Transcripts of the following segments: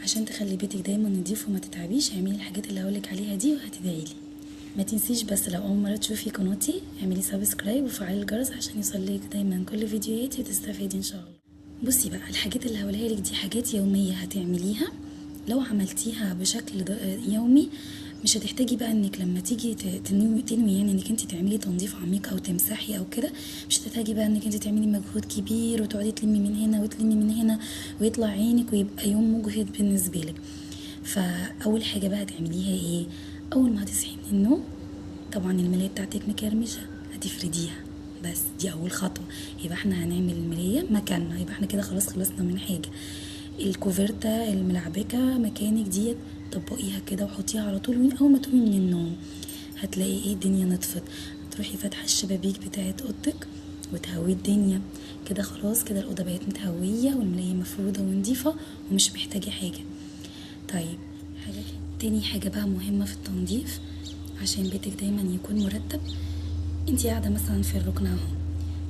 عشان تخلي بيتك دايما نضيف وما تتعبيش، اعملي الحاجات اللي هقولك عليها دي وهتدعيلي. ما تنسيش بس لو اول مره تشوفي قناتي اعملي سبسكرايب وفعلي الجرس عشان يوصلك دايما كل فيديوهاتي وتستفيدي ان شاء الله. بصي بقى، الحاجات اللي هقولها لك دي حاجات يوميه هتعمليها، لو عملتيها بشكل يومي مش هتحتاجي بقى انك لما تيجي تنوي يعني انك انت تعملي تنظيف عميق او تمسحي او كده، مش هتحتاجي بقى انك انت تعملي مجهود كبير وتقعدي تلمي من هنا وتلمي من هنا ويطلع عينك ويبقى يوم مجهد بالنسبه لك. فاول حاجه بقى هتعمليها ايه؟ اول ما هتصحي من النوم طبعا الملايه بتاعتك مكرمشه هتفرديها، بس دي اول خطوه. يبقى احنا هنعمل الملايه مكاننا، يبقى احنا كده خلاص خلصنا من حاجه. الكوفرته الملعبكه مكانك ديت طبقيها كده وحطيها على طول، اول ما تقومي من النوم هتلاقي ايه الدنيا نطفت، تروحي فاتحه الشبابيك بتاعت اوضتك وتهوي الدنيا كده. خلاص كده الاوضه بقت متهويه والملايه مفروده ونضيفه ومش محتاجه حاجه. طيب تاني حاجه بقى مهمه في التنظيف عشان بيتك دايما يكون مرتب، انتي قاعده مثلا في الركن اهو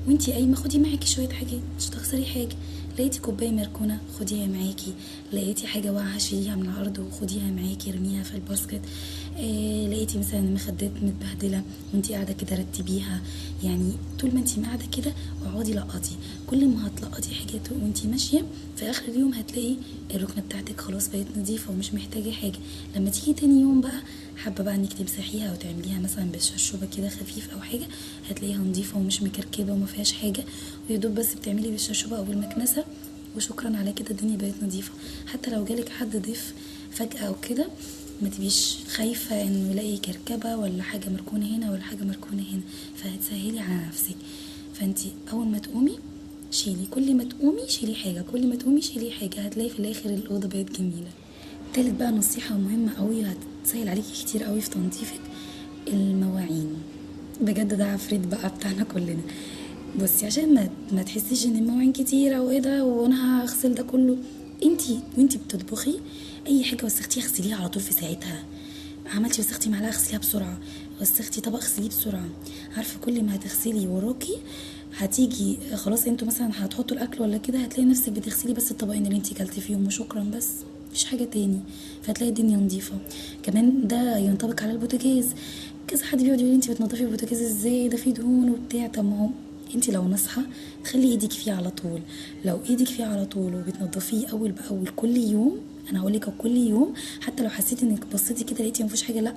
وانتي قايمه خدي معاكي شويه حاجات مش تخسري حاجه. لقيتي كوبايه مركونه خديها معاكي، لقيتي حاجه واقعه شيليها من الارض وخديها معاكي ارميها في الباسكت. لقيتي مثلا مخدات متبهدله وانتي قاعده كده رتبيها. يعني طول ما انتي قاعده كده اقعدي لقطي، كل ما هتلقطي حاجات وانتي ماشيه في اخر اليوم هتلاقي الركنه بتاعتك خلاص بقت نظيفه ومش محتاجه حاجه. لما تيجي تاني يوم بقى حابه بقى انك تمسحيها وتعمليها مثلا بالشرشوبه كده خفيف او حاجه، هتلاقيها نظيفه ومش مكركبه وما فيهاش حاجه، ويدوب بس بتعملي بالشرشوبه او بالمكنسه وشكرا على كده الدنيا بقت نظيفه. حتى لو جالك حد ضيف فجاه او كده ما تبيش خايفه انه يلاقي كركبه ولا حاجه مركونه هنا ولا حاجه مركونه هنا، فهتسهلي على نفسك. فانتي اول ما تقومي شيلي، كل ما تقومي شيلي حاجه، كل ما تقومي شيلي حاجه، هتلاقي في الاخر الاوضه بقت جميله. تالت بقى نصيحه مهمه قوي هتسهل عليكي كتير قوي في تنظيفك، المواعين. بجد ده عفريت بقى بتاعنا كلنا. بصي عشان ما تحسيش ان المواعين كتيره وايه ده وانا هغسل ده كله، وانتي بتطبخي اي حاجه وسختيها اغسليها على طول في ساعتها. عملتي وسختي معلقه اغسليها بسرعه، وسختي طبق اغسليه بسرعه. عارفه كل ما هتغسلي وراكي هتيجي خلاص انتوا مثلا هتحطوا الاكل ولا كده هتلاقي نفسك بتغسلي بس الطبقين اللي انتي كلتي فيهم وشكرا، بس مفيش حاجه تاني، فهتلاقي الدنيا نظيفه. كمان ده ينطبق على البوتاجاز. كذا حد بيقعد يقول انتي بتنضفي البوتاجاز ازاي، ده فيه دهون وبتاع. طب ما هو انتي لو ناصحه تخلي ايدك فيه على طول، لو ايدك فيه على طول وبتنضفيه اول باول كل يوم، انا هقولك كل يوم، حتى لو حسيتي انك بصيتي كده لقيتي مفيش حاجه، لا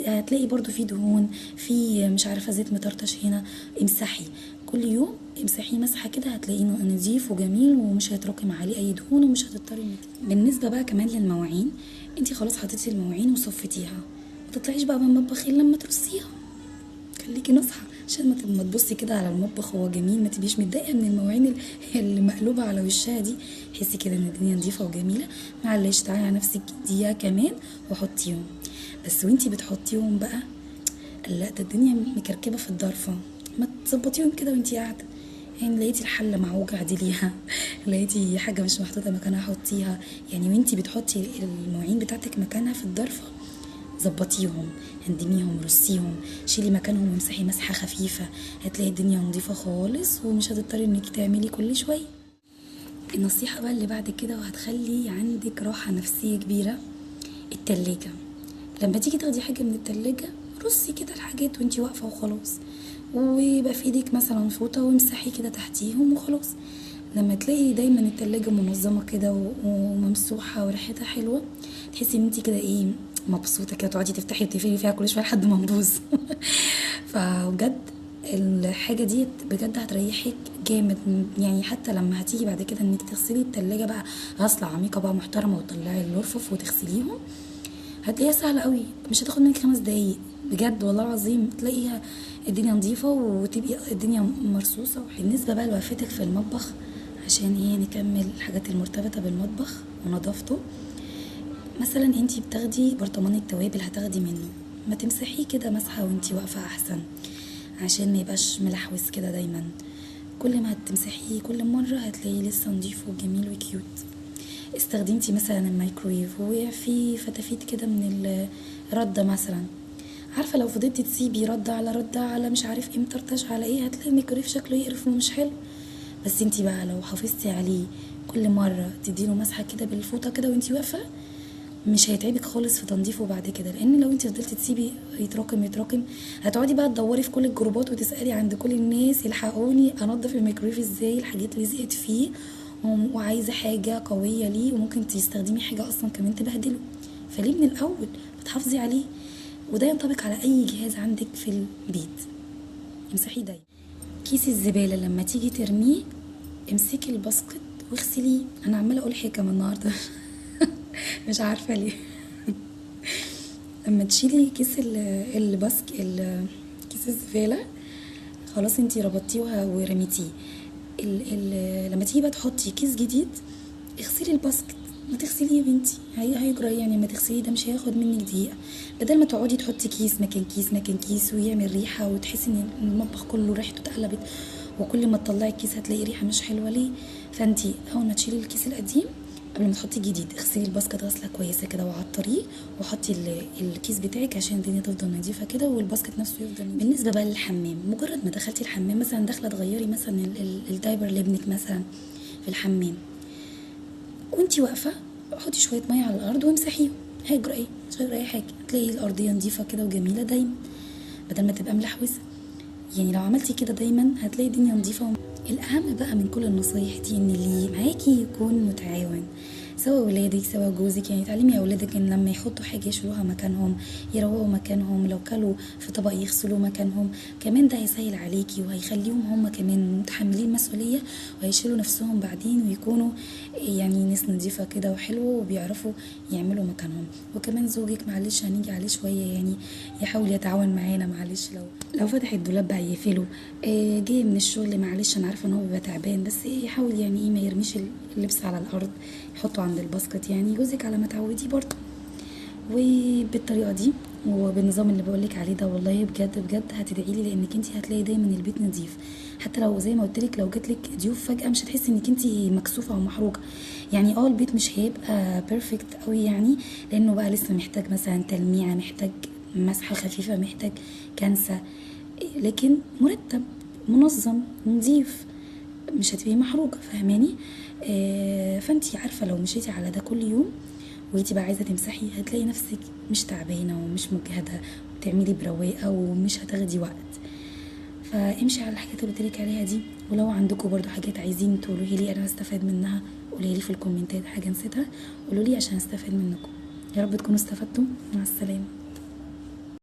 هتلاقي برضو فيه دهون، في مش عارفه زيت مطرطش هنا. امسحي كل يوم، امسحي مسحه كده هتلاقيه نظيف وجميل ومش هيتراكم عليه اي دهون ومش هتضطري انك. بالنسبه بقى كمان للمواعين، انتي خلاص حطيتي المواعين وصفتيها، ما تطلعيش بقى من المطبخ الا لما ترصيها. خليكي نصحى عشان ما تبصي كده على المطبخ هو جميل، ما تبقيش متضايقه من المواعين اللي مقلوبه على وشها دي. حسي كده ان الدنيا نظيفه وجميله. معلش تعالي على نفسك دقيقه كمان وحطيهم. بس وانتي بتحطيهم بقى لا ده الدنيا مكركبه في الضرفه، ما تظبطيهم كده وانتي قاعده. يعني لقيتي الحله معوجه عدليها، لقيتي حاجه مش محطوطه مكانها حطيها. يعني وانتي بتحطي المواعين بتاعتك مكانها في الضرفه ظبطيهم، هندميهم، رصيهم، شيلي مكانهم وامسحي مسحه خفيفه، هتلاقي الدنيا نظيفه خالص ومش هتضطري انك تعملي كل شويه. النصيحه بقى اللي بعد كده وهتخلي عندك راحه نفسيه كبيره، التلاجة. لما تيجي تاخدي حاجه من التلاجة رصي كده الحاجات وانتي واقفه وخلاص، ويبقى في ايدك مثلا فوطه وامسحي كده تحتيهم وخلاص. لما تلاقي دايما التلاجة منظمه كده وممسوحه وريحتها حلوه تحسي ان انتي كده ايه مبسوطه كده، تقعدي تفتحي وتقفلي فيها كل شويه لحد ما تبوظ. فبجد الحاجه دي بجد هتريحك جامد. يعني حتى لما هتيجي بعد كده انك تغسلي التلاجة بقى غسله عميقه بقى محترمه وتطلعي الرفوف وتغسليهم، هتلاقيها سهله قوي، مش هتاخد منك 5 دقايق بجد والله العظيم. تلاقيها الدنيا نظيفه وتبقي الدنيا مرصوصه. بالنسبه بقى لوقفتك في المطبخ عشان ايه نكمل الحاجات المرتبطه بالمطبخ ونظافته، مثلا انتي بتاخدي برطمان التوابل هتاخدي منه، ما تمسحيه كده مسحه وانتي واقفه احسن عشان ما يبقاش ملحوس كده. دايما كل ما هتمسحيه كل مره هتلاقيه لسه نضيف وجميل وكيوت. استخدمتي مثلا الميكرويف وفي فتافيت كده من الرده مثلا، عارفه لو فضلتي تسيبي رده على رده على مش عارف ايه مطرطش على ايه هتلاقي الميكرويف شكله يقرف ومش حلو. بس انتي بقى لو حافظتي عليه كل مره تديله مسحه كده بالفوطه كده وانتي واقفه، مش هيتعبك خالص في تنظيفه بعد كده. لان لو انت فضلتي تسيبي يتراكم هتقعدي بقى تدوري في كل الجروبات وتسالي عند كل الناس الحقوني انضف الميكرويف ازاي، الحاجات اللي زهقت فيه وعايزه حاجه قويه ليه، وممكن تستخدمي حاجه اصلا كمان تبهدله. فليه من الاول بتحافظي عليه؟ وده ينطبق على اي جهاز عندك في البيت. امسحيه دايما. كيس الزباله لما تيجي ترميه امسكي الباسكت واغسليه. انا عماله اقول حكم النهارده مش عارفه ليه. لما تشيلي كيس كيس الزباله خلاص انتي ربطتيه ورميتيه. لما تيجي بقى تحطي كيس جديد اغسلي الباسكت. ما تغسليه يا بنتي، هيجرى يعني؟ ما تغسليه ده مش هياخد منك دقيقه، بدل ما تقعدي تحطي كيس مكان كيس مكان كيس ويعمل ريحه وتحسي ان المطبخ كله ريحته اتقلبت، وكل ما تطلعي الكيس هتلاقي ريحه مش حلوه. ليه؟ فانتي اول ما تشيلي الكيس القديم قبل ما تحطي الجديد اغسلي الباسكت غسله كويسه كده وعطريه، وحطي الكيس بتاعك عشان الدنيا تفضل نظيفه كده والباسكت نفسه يفضل نظيف. بالنسبه بقى للحمام، مجرد ما دخلتي الحمام مثلا داخله تغيري مثلا الدايبر لابنك مثلا في الحمام، وانتي واقفه حطي شويه ميه على الارض وامسحيه. هيجرى ايه؟ مش هيجرى اي حاجه، هتلاقي الارضيه نظيفه كده وجميله دايما بدل ما تبقى ملحوسه. يعني لو عملتي كده دايما هتلاقي الدنيا نظيفه. الاهم بقى من كل النصايح دي ان اللي معاكي يكون متعاون، سواء ولادك سواء جوزك. يعني تعلمي اولادك ان لما يحطوا حاجه يشيلوها مكانهم، يروقوا مكانهم، لو كلوا في طبق يغسلوا مكانهم. كمان ده هيسهل عليكي وهيخليهم هم كمان متحملين مسؤوليه وهيشيلوا نفسهم بعدين ويكونوا يعني ناس نظيفه كده وحلوه وبيعرفوا يعملوا مكانهم. وكمان زوجك معلش هنيجي عليه شويه يعني يحاول يتعاون معانا. معلش لو فتح الدولاب بقى يقفله، جاي من الشغل معلش انا عارفه ان هو بيبقى تعبان، بس يحاول يعني ما يرميش اللبس على الارض، يحطه عند الباسكت. يعني جوزك على ما تعوديه برضه. وبالطريقه دي وبالنظام اللي بقولك عليه ده والله بجد بجد هتدعي لي، لانك انت هتلاقي دايما البيت نظيف. حتى لو زي ما قلت لك لو جاتلك ضيوف فجاه مش هتحسي انك انت مكسوفه او محروقه. يعني البيت مش هيبقى بيرفكت قوي يعني، لانه بقى لسه محتاج مثلا تلميعه، محتاج مسحه خفيفه، محتاج كنسه، لكن مرتب منظم نظيف، مش هتبقي محروقه. فاهماني؟ فانتي عارفه لو مشيتي على ده كل يوم وانتي بقى عايزه تمسحي هتلاقي نفسك مش تعبانه ومش مجهده وتعملي برواقه ومش هتاخدي وقت. فامشي على الحاجات اللي قلتلك عليها دي. ولو عندكم برضو حاجات عايزين تقولوا لي انا هستفاد منها قولي لي في الكومنتات، حاجه نسيتها قولوا لي عشان استفاد منكم. يا رب تكونوا استفدتوا. مع السلامه.